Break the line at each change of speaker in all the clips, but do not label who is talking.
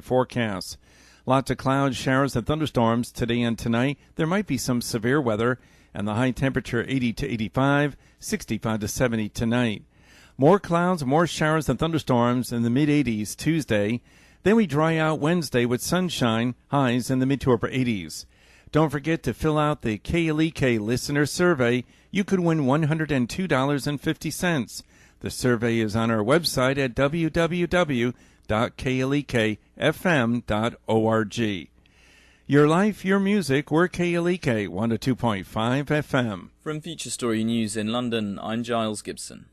Forecast. Lots of clouds, showers, and thunderstorms today and tonight. There might be some severe weather, and the high temperature 80 to 85, 65 to 70 tonight. More clouds, more showers and thunderstorms in the mid-80s Tuesday. Then we dry out Wednesday with sunshine, highs in the mid to upper 80s. Don't forget to fill out the KLEK listener survey. You could win $102.50. The survey is on our website at www.klekfm.org. Your life, your music, we're KLEK 102.5 FM.
From Future Story News in London, I'm Giles Gibson.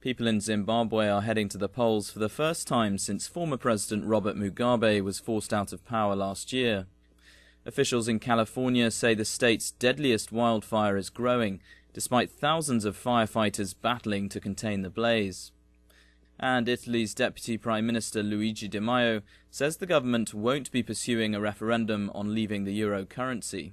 People in Zimbabwe are heading to the polls for the first time since former President Robert Mugabe was forced out of power last year. Officials in California say the state's deadliest wildfire is growing, despite thousands of firefighters battling to contain the blaze. And Italy's Deputy Prime Minister Luigi Di Maio says the government won't be pursuing a referendum on leaving the euro currency.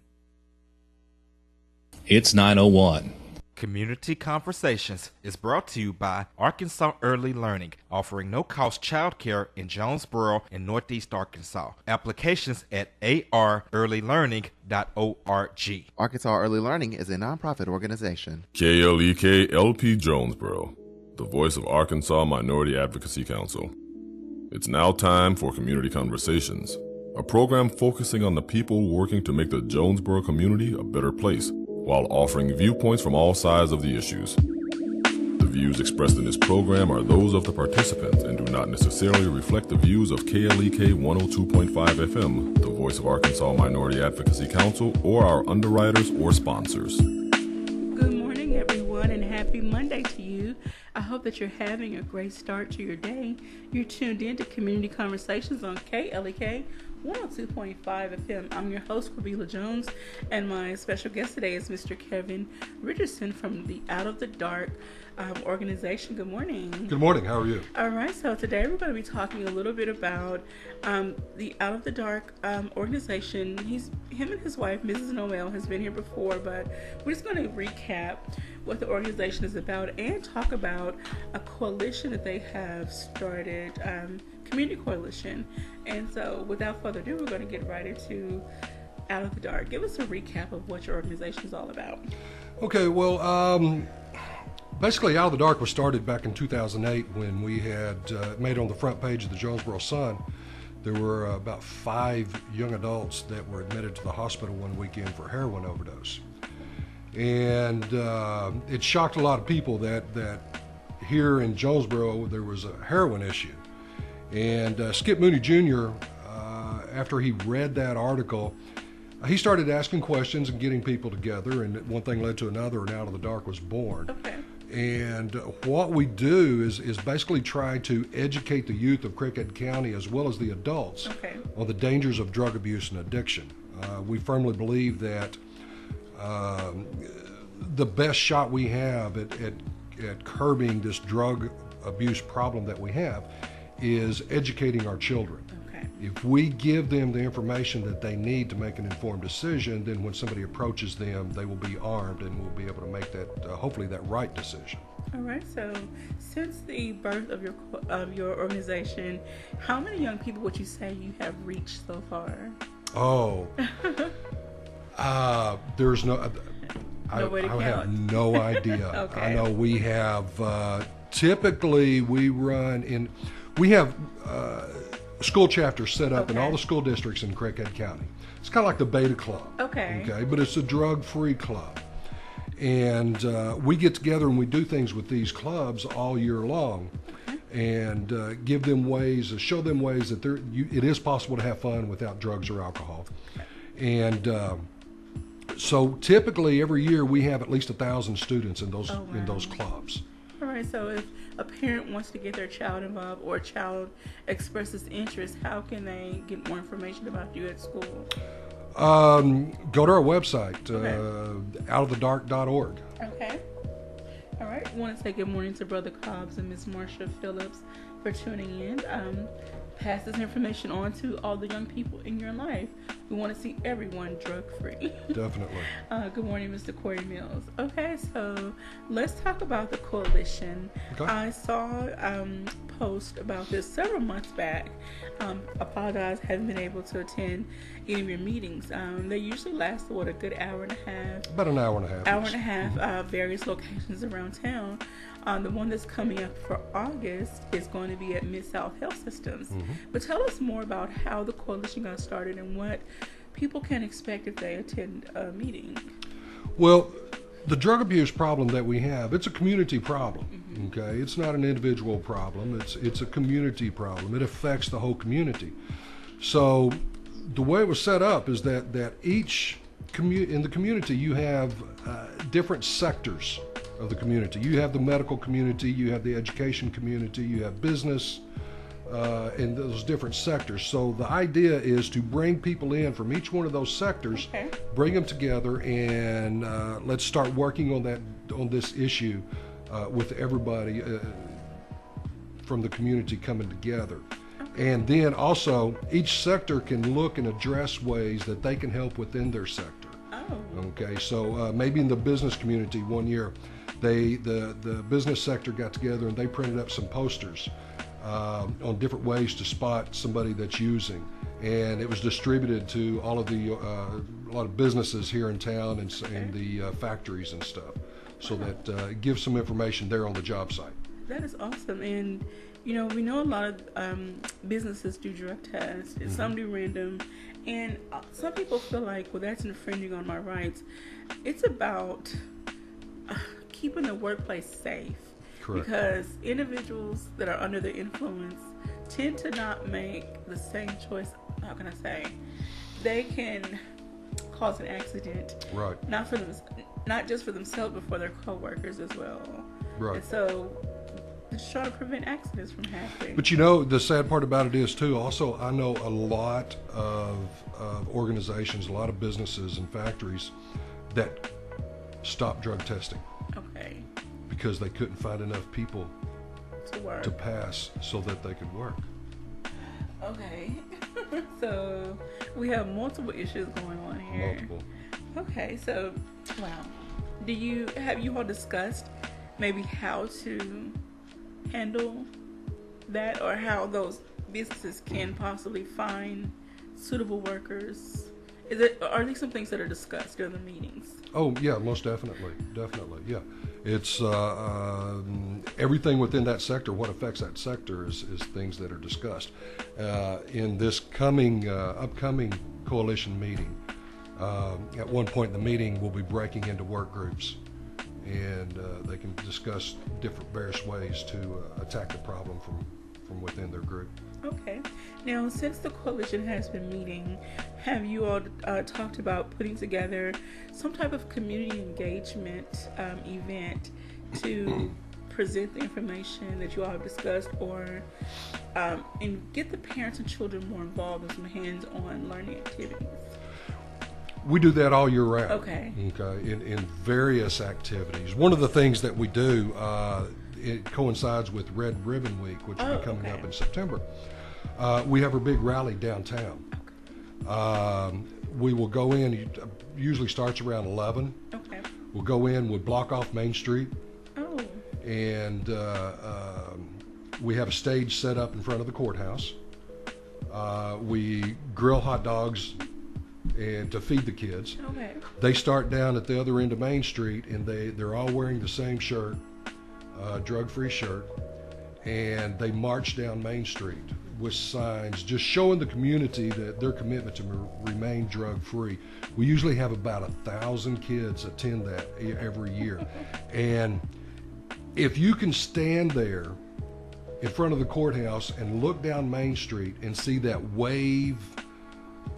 It's 9:01.
Community Conversations is brought to you by Arkansas Early Learning, offering no-cost childcare in Jonesboro and Northeast Arkansas. Applications at arearlylearning.org.
Arkansas Early Learning is a nonprofit organization.
KLEK LP Jonesboro, the voice of Arkansas Minority Advocacy Council. It's now time for Community Conversations, a program focusing on the people working to make the Jonesboro community a better place, while offering viewpoints from all sides of the issues. The views expressed in this program are those of the participants and do not necessarily reflect the views of KLEK 102.5 FM, the voice of Arkansas Minority Advocacy Council, or our underwriters or sponsors.
Good morning, everyone, and happy Monday to you. I hope that you're having a great start to your day. You're tuned in to Community Conversations on KLEK 102.5 FM. I'm your host, Corvila Jones, and my special guest today is Mr. Kevin Richardson from the Out of the Dark organization. Good morning.
Good morning. How are you?
All right. So today we're going to be talking a little bit about the Out of the Dark organization. Him and his wife, Mrs. Noel, has been here before, but we're just going to recap what the organization is about and talk about a coalition that they have started, community coalition. And so without further ado, we're going to get right into Out of the Dark. Give us a recap of what your organization is all about.
Okay, well, basically Out of the Dark was started back in 2008 when we had made on the front page of the Jonesboro Sun. There were about 5 young adults that were admitted to the hospital one weekend for heroin overdose. And it shocked a lot of people that here in Jonesboro there was a heroin issue. And Skip Mooney Jr., after he read that article, he started asking questions and getting people together, and one thing led to another, and Out of the Dark was born.
Okay.
And what we do is basically try to educate the youth of Crickett County as well as the adults on the dangers of drug abuse and addiction. We firmly believe that the best shot we have at curbing this drug abuse problem that we have is educating our children.
Okay.
If we give them the information that they need to make an informed decision, then when somebody approaches them, they will be armed and will be able to make that, hopefully, that right decision.
All right. So, since the birth of your organization, how many young people would you say you have reached so far?
Oh, there's no. I have no idea.
Okay.
I know we have. Typically, we have school chapters set up in all the school districts in Crickett County. It's kind of like the Beta Club.
Okay.
But it's a drug-free club. And we get together and we do things with these clubs all year long, and give them ways, show them ways that it is possible to have fun without drugs or alcohol. And so typically every year we have at least 1,000 students in those clubs.
All right. So if a parent wants to get their child involved or a child expresses interest, how can they get more information about you at school?
Go to our website, outofthedark.org.
Okay. All right. I want to say good morning to Brother Cobbs and Miss Marsha Phillips for tuning in. Pass this information on to all the young people in your life. We want to see everyone drug-free.
Definitely.
Good morning, Mr. Corey Mills. Okay, so let's talk about the coalition. Okay. I saw post about this several months back. Apologize, haven't been able to attend any of your meetings. They usually last, a good hour and a half?
About an hour and a half.
Hour and a half, various locations around town. The one that's coming up for August is going to be at Mid-South Health Systems. But tell us more about how the coalition got started and what people can expect if they attend a meeting.
Well, the drug abuse problem that we have, it's a community problem, okay? It's not an individual problem. It's a community problem. It affects the whole community. So the way it was set up is that each in the community you have different sectors of the community. You have the medical community, you have the education community, you have business, in those different sectors. So the idea is to bring people in from each one of those sectors, bring them together, and let's start working on this issue with everybody from the community coming together. And then also each sector can look and address ways that they can help within their sector. Okay, so maybe in the business community one year, the business sector got together and they printed up some posters on different ways to spot somebody that's using, and it was distributed to all of the a lot of businesses here in town and the factories and stuff, so that it gives some information there on the job site.
That is awesome. And we know a lot of businesses do drug tests, and some do random, and some people feel like, well, that's infringing on my rights. It's about keeping the workplace safe. Correct. Because individuals that are under the influence tend to not make the same choice. How can I say? They can cause an accident, right? Not just for themselves, but for their coworkers as well. Right. And so, just try to prevent accidents from happening.
But the sad part about it is too. Also, I know a lot of organizations, a lot of businesses and factories that stop drug testing. Okay. Because they couldn't find enough people to pass so that they could work.
Okay. So we have multiple issues going on here.
Multiple.
Okay, so wow. Have you all discussed maybe how to handle that, or how those businesses can possibly find suitable workers? Are these some things that are discussed during the meetings? Oh
yeah, most definitely, yeah. It's everything within that sector. What affects that sector is things that are discussed in this upcoming coalition meeting. At one point in the meeting, we'll be breaking into work groups, and they can discuss various ways to attack the problem from within their group.
Okay. Now, since the coalition has been meeting, have you all talked about putting together some type of community engagement event to present the information that you all have discussed, or and get the parents and children more involved in some hands-on learning activities?
We do that all year round.
Okay.
In various activities. One of the things that we do, it coincides with Red Ribbon Week, which will be coming up in September. We have a big rally downtown. We will go in, it usually starts around 11. Okay. We'll go in, we'll block off Main Street. Oh. And we have a stage set up in front of the courthouse. We grill hot dogs and to feed the kids. Okay. They start down at the other end of Main Street, and they're all wearing the same shirt, drug-free shirt, and they march down Main Street with signs just showing the community that their commitment to remain drug-free. We usually have about 1,000 kids attend that every year. And if you can stand there in front of the courthouse and look down Main Street and see that wave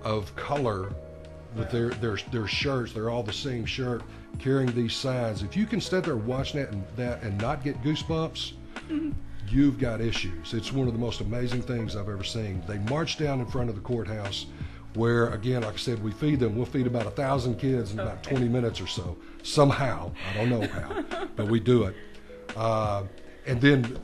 of color with their shirts, they're all the same shirt, carrying these signs. If you can stand there watching that and not get goosebumps, you've got issues. It's one of the most amazing things I've ever seen. They march down in front of the courthouse, where again, like I said, we feed them. We'll feed about 1,000 kids in about 20 minutes or so. Somehow, I don't know how, but we do it. And then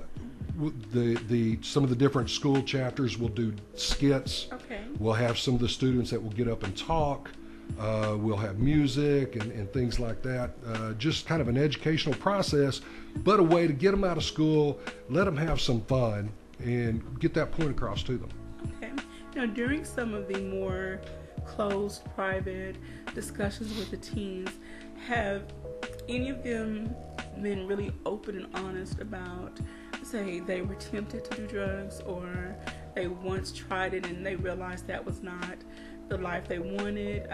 some of the different school chapters will do skits. Okay. We'll have some of the students that will get up and talk. We'll have music and things like that. Just kind of an educational process, but a way to get them out of school, let them have some fun, and get that point across to them.
Okay. Now, during some of the more closed, private discussions with the teens, have any of them been really open and honest about, say, they were tempted to do drugs, or they once tried it and they realized that was not the life they wanted?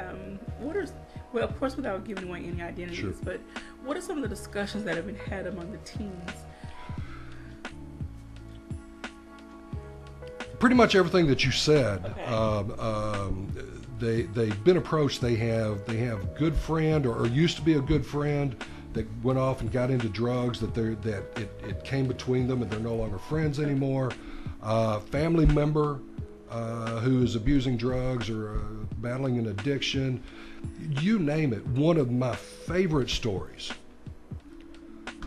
Well, of course, without giving away any identities,
Sure.
but what are some of the discussions that have been had among the teens?
Pretty much everything that you said.
Okay.
They've been approached. They have a good friend or used to be a good friend that went off and got into drugs. That it came between them and they're no longer friends anymore. Family member who is abusing drugs or battling an addiction. You name it. One of my favorite stories.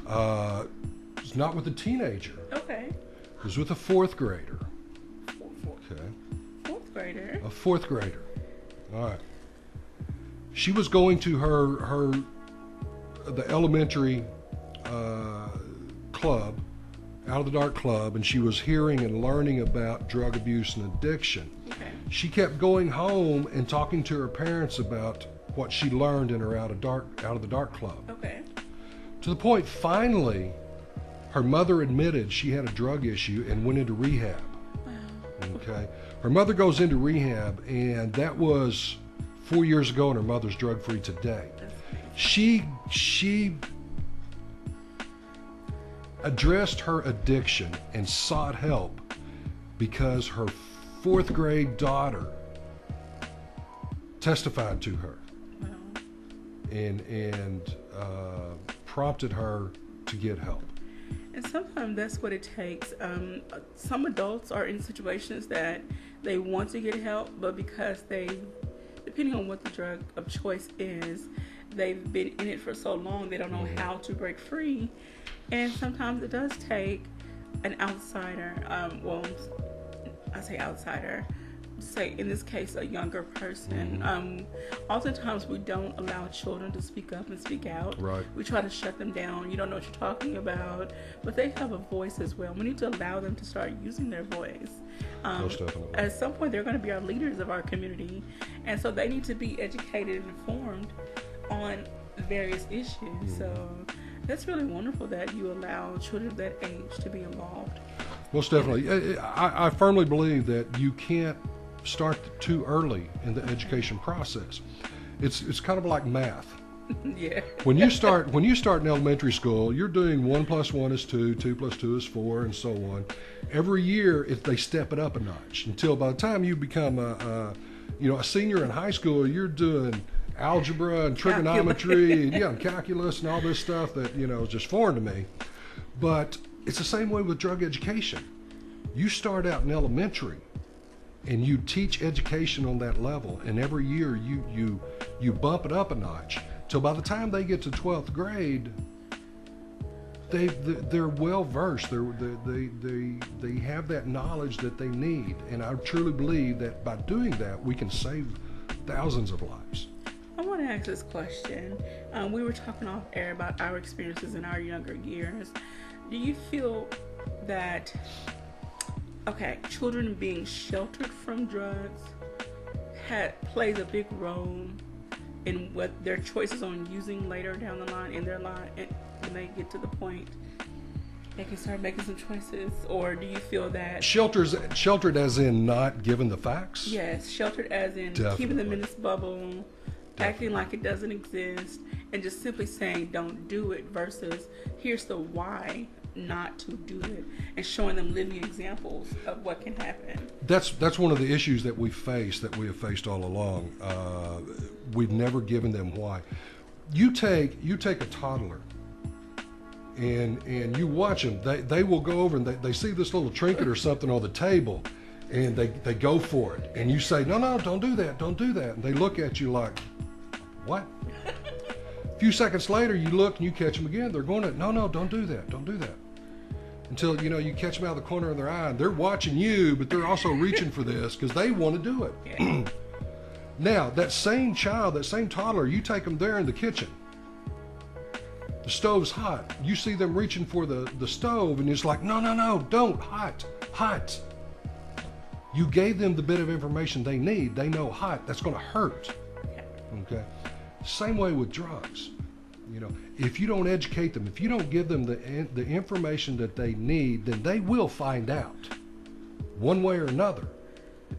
It's not with a teenager.
Okay.
It was with a fourth grader. Okay.
Fourth grader.
A fourth grader. All right. She was going to the elementary club, Out of the Dark club, and she was hearing and learning about drug abuse and addiction.
Okay.
She kept going home and talking to her parents about what she learned in her Out of the Dark club.
Okay.
To the point, finally, her mother admitted she had a drug issue and went into rehab.
Wow.
Okay. Her mother goes into rehab, and that was 4 years ago, and her mother's drug-free today. She addressed her addiction and sought help because her fourth grade daughter testified to her.
Wow.
And prompted her to get help.
And sometimes that's what it takes. Some adults are in situations that they want to get help, but because depending on what the drug of choice is, they've been in it for so long, they don't know how to break free. And sometimes it does take an outsider, I say outsider, say in this case a younger person. Oftentimes we don't allow children to speak up and speak out.
Right.
We try to shut them down. You don't know what you're talking about, but they have a voice as well. We need to allow them to start using their voice.
Most definitely.
At some point they're going to be our leaders of our community, and so they need to be educated and informed on various issues. So that's really wonderful that you allow children of that age to be involved.
Most definitely. I firmly believe that you can't start too early in the education process. It's kind of like math.
Yeah.
When you start in elementary school, you're doing 1 + 1 is 2, 2 + 2 is 4, and so on. Every year, they step it up a notch until by the time you become a senior in high school, you're doing algebra and trigonometry and calculus and all this stuff that is just foreign to me. But it's the same way with drug education. You start out in elementary and you teach education on that level, and every year you bump it up a notch till by the time they get to 12th grade, they're well versed. They have that knowledge that they need, and I truly believe that by doing that we can save thousands of lives.
I want to ask this question. We were talking off air about our experiences in our younger years. Do you feel that children being sheltered from drugs plays a big role in what their choices on using later down the line in their life, and when they get to the point they can start making some choices? Or do you feel that
sheltered as in not given the facts?
Yes, sheltered as in keeping them in this bubble, acting like it doesn't exist, and just simply saying don't do it, versus here's the why not to do it, and showing them living examples of what can happen?
That's one of the issues that we have faced all along. We've never given them why. You take a toddler and you watch them. They will go over and they see this little trinket or something on the table, and they go for it, and you say, no, don't do that, and they look at you like, what? A few seconds later you look and you catch them again, they're going, no, don't do that, until you catch them out of the corner of their eye, and they're watching you, but they're also reaching for this because they want to do it.
Yeah.
Now that same toddler, you take them there in the kitchen, the stove's hot, you see them reaching for the stove, and it's like, no, don't, hot, Hot. You gave them the bit of information they need. They know hot. That's going to hurt. Okay. Same way with drugs. You know, if you don't educate them, if you don't give them the information that they need, then they will find out one way or another.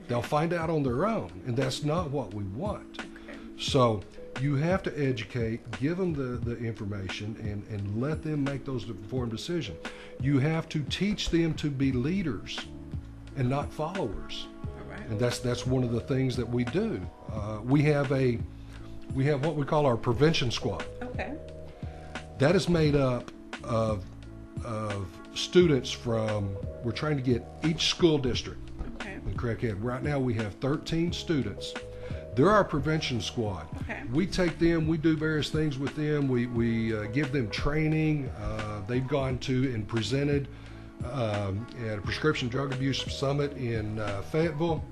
They'll find out on their own, and that's not what we want.
Okay.
So you have to educate, give them the information, and let them make those informed decisions. You have to teach them to be leaders and not followers.
All right.
And that's one of the things that we do. We have what we call our prevention squad.
Okay.
That is made up of students from, we're trying to get each school district
Okay.
in Craighead. Right now we have 13 students. They're our prevention squad.
Okay.
We take them, we do various things with them. We give them training. They've gone to and presented at a prescription drug abuse summit in Fayetteville.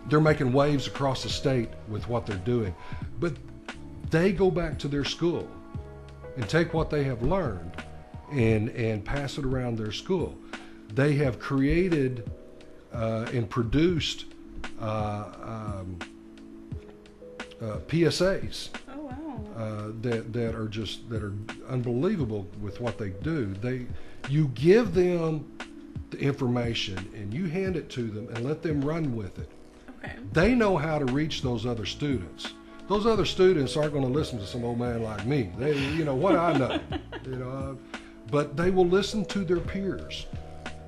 They're making waves across the state with what they're doing. But they go back to their school and take what they have learned and pass it around their school. They have created and produced PSAs
Oh wow.
that are unbelievable with what they do. You give them the information and you hand it to them and let them run with it.
Okay.
They know how to reach those other students. Those other students aren't going to listen to some old man like me. They, you know, what I know, but they will listen to their peers.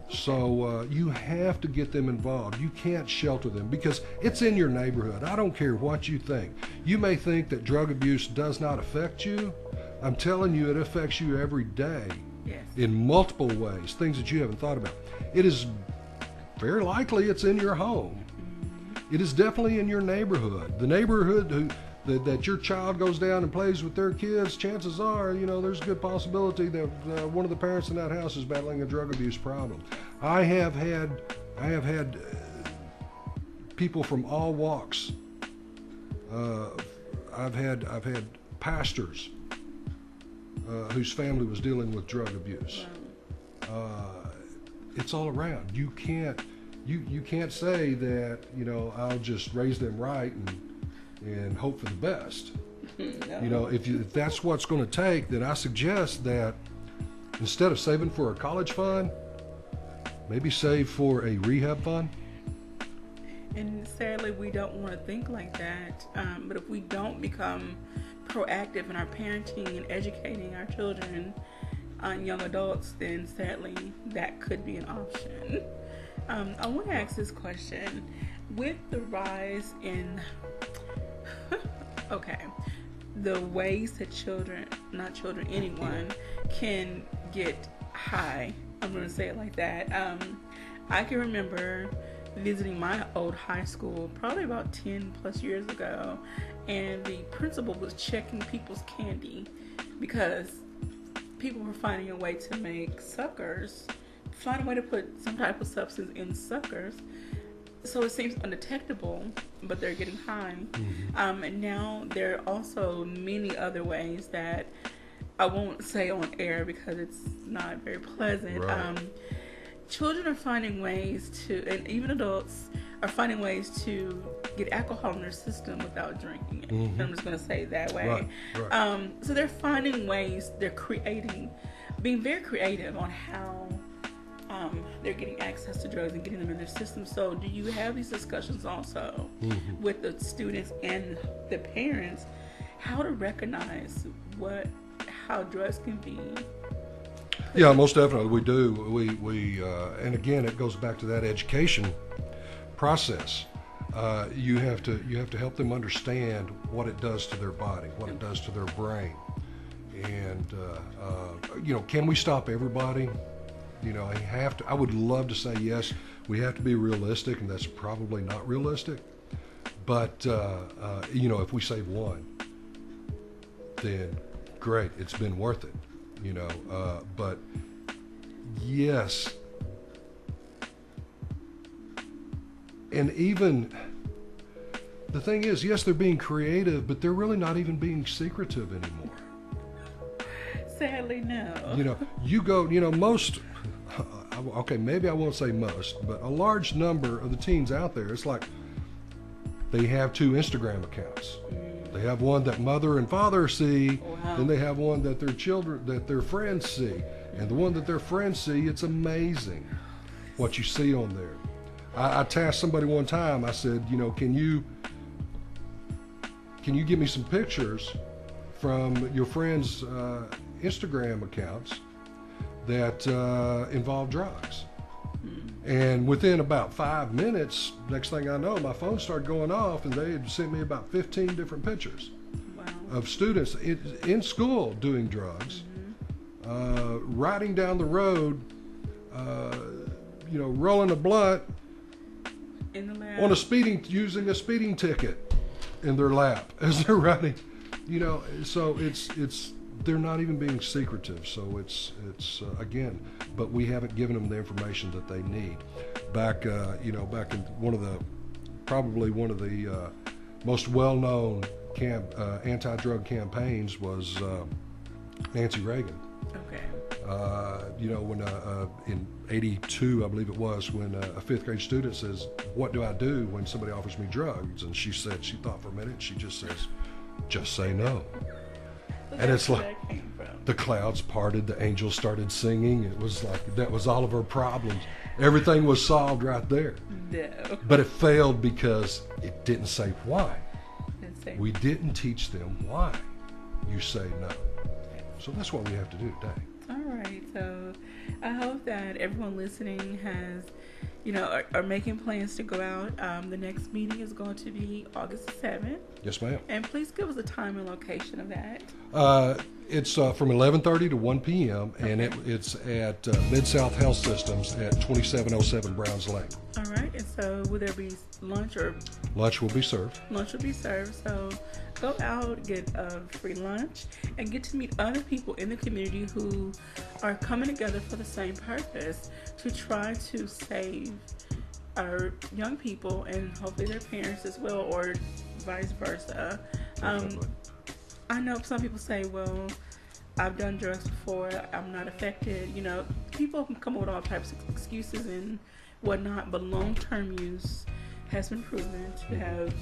So you have to get them involved. You can't shelter them because it's in your neighborhood. I don't care what you think. You may think that drug abuse does not affect you. I'm telling you, it affects you every day.
Yes.
In multiple ways, things that you haven't thought about. It is very likely it's in your home. It is definitely in your neighborhood. The neighborhood that your child goes down and plays with their kids, chances are, there's a good possibility that one of the parents in that house is battling a drug abuse problem. I have had people from all walks. I've had pastors whose family was dealing with drug abuse. It's all around. You can't say that, I'll just raise them right and hope for the best.
No.
If that's what's going to take, then I suggest that instead of saving for a college fund, maybe save for a rehab fund.
And sadly, we don't want to think like that. But if we don't become proactive in our parenting and educating our children on young adults, then sadly, that could be an option. I want to ask this question. With the rise in, the ways that anyone can get high, I'm going to say it like that. I can remember visiting my old high school probably about 10 plus years ago, and the principal was checking people's candy because people were finding a way to make suckers, find a way to put some type of substance in suckers so it seems undetectable, but they're getting high. Mm-hmm. And now there are also many other ways that I won't say on air because it's not very pleasant.
Right.
Children are finding ways to, and even adults are finding ways to get alcohol in their system without drinking it. Mm-hmm. I'm just going to say it that way.
Right.
So they're finding ways, they're being very creative on how they're getting access to drugs and getting them in their system. So do you have these discussions also mm-hmm. with the students and the parents, how to recognize how drugs can be?
Yeah, most definitely we do. We and again, it goes back to that education process. You have to help them understand what it does to their body, what it does to their brain, and can we stop everybody? I would love to say yes. We have to be realistic, and that's probably not realistic. But if we save one, then great, it's been worth it. But yes, and even the thing is, yes, they're being creative, but they're really not even being secretive anymore.
Sadly, no.
You go, most, okay, maybe I won't say most, but a large number of the teens out there, it's like they have 2 Instagram accounts. They have one that mother and father see, then they have one that their friends see. And the one that their friends see, it's amazing what you see on there. I tasked somebody one time, I said, can you give me some pictures from your friends' Instagram accounts that involve drugs? And within about 5 minutes, next thing I know, my phone started going off, and they had sent me about 15 different pictures of students in school doing drugs, riding down the road, rolling a blunt
in the lab.
using a speeding ticket in their lap as they're riding. So it's they're not even being secretive. So it's again, but we haven't given them the information that they need. Back in probably one of the most well-known anti-drug campaigns was Nancy Reagan.
Okay.
When in '82, I believe it was, when a 5th grade student says, "What do I do when somebody offers me drugs?" And she said, she thought for a minute, she just says, "Just say no." And it's like the clouds parted, the angels started singing. It was like that was all of her problems. Everything was solved right there.
No.
But it failed because it didn't say why. We didn't teach them why you say no. So that's what we have to do today.
All right. So I hope that everyone listening has, are making plans to go out. The next meeting is going to be August 7th.
Yes, ma'am.
And please give us a time and location of that.
It's from 11:30 to 1 p.m. and it's at Mid-South Health Systems at 2707 Browns Lane.
All right. And so will there be lunch or?
Lunch will be served.
Lunch will be served. So go out, get a free lunch, and get to meet other people in the community who are coming together for the same purpose, to try to save our young people and hopefully their parents as well, or vice versa. I know some people say, well, I've done drugs before, I'm not affected. People can come up with all types of excuses and whatnot, but long-term use has been proven to have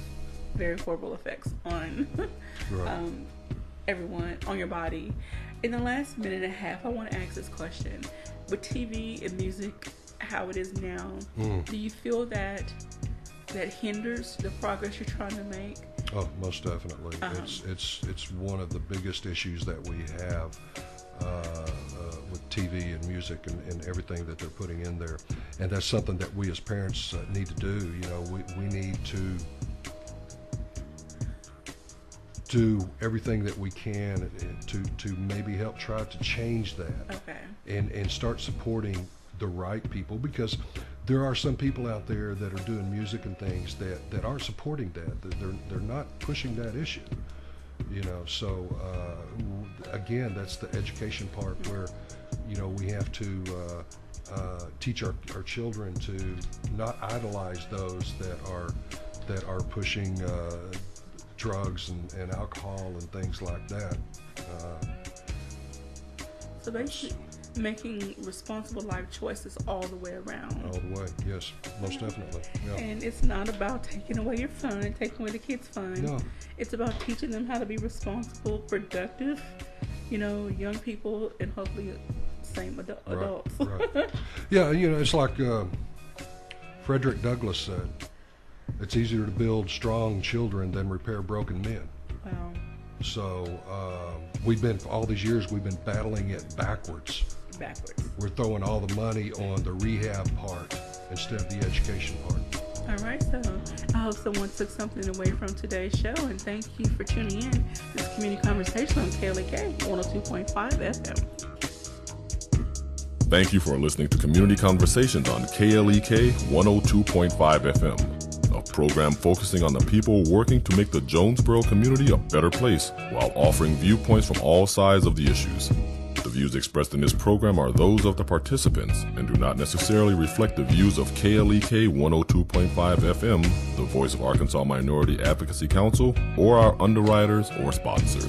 very horrible effects on everyone, on your body. In the last minute and a half, I want to ask this question. With TV and music, how it is now, do you feel that hinders the progress you're trying to make?
Oh, most definitely. It's one of the biggest issues that we have with TV and music and everything that they're putting in there, and that's something that we as parents need to do. We need to do everything that we can to maybe help try to change that. And start supporting the right people, because there are some people out there that are doing music and things that aren't supporting that they're not pushing that issue, so again, that's the education part where we have to teach our children to not idolize those that are pushing drugs and alcohol and things like that.
So basically making responsible life choices all the way around.
All the way, yes, most definitely. Yeah.
And it's not about taking away your fun, taking away the kids' fun.
No.
It's about teaching them how to be responsible, productive, young people, and hopefully same adults.
Right. Yeah, it's like Frederick Douglass said, it's easier to build strong children than repair broken men.
Wow.
So all these years we've been battling it backwards. We're throwing all the money on the rehab part instead of the education part.
All right, so I hope someone took something away from today's show, and thank you for tuning in. This is Community Conversation on KLEK 102.5 FM.
Thank you for listening to Community Conversations on KLEK 102.5 FM, a program focusing on the people working to make the Jonesboro community a better place while offering viewpoints from all sides of the issues. The views expressed in this program are those of the participants and do not necessarily reflect the views of KLEK 102.5 FM, the voice of Arkansas Minority Advocacy Council, or our underwriters or sponsors.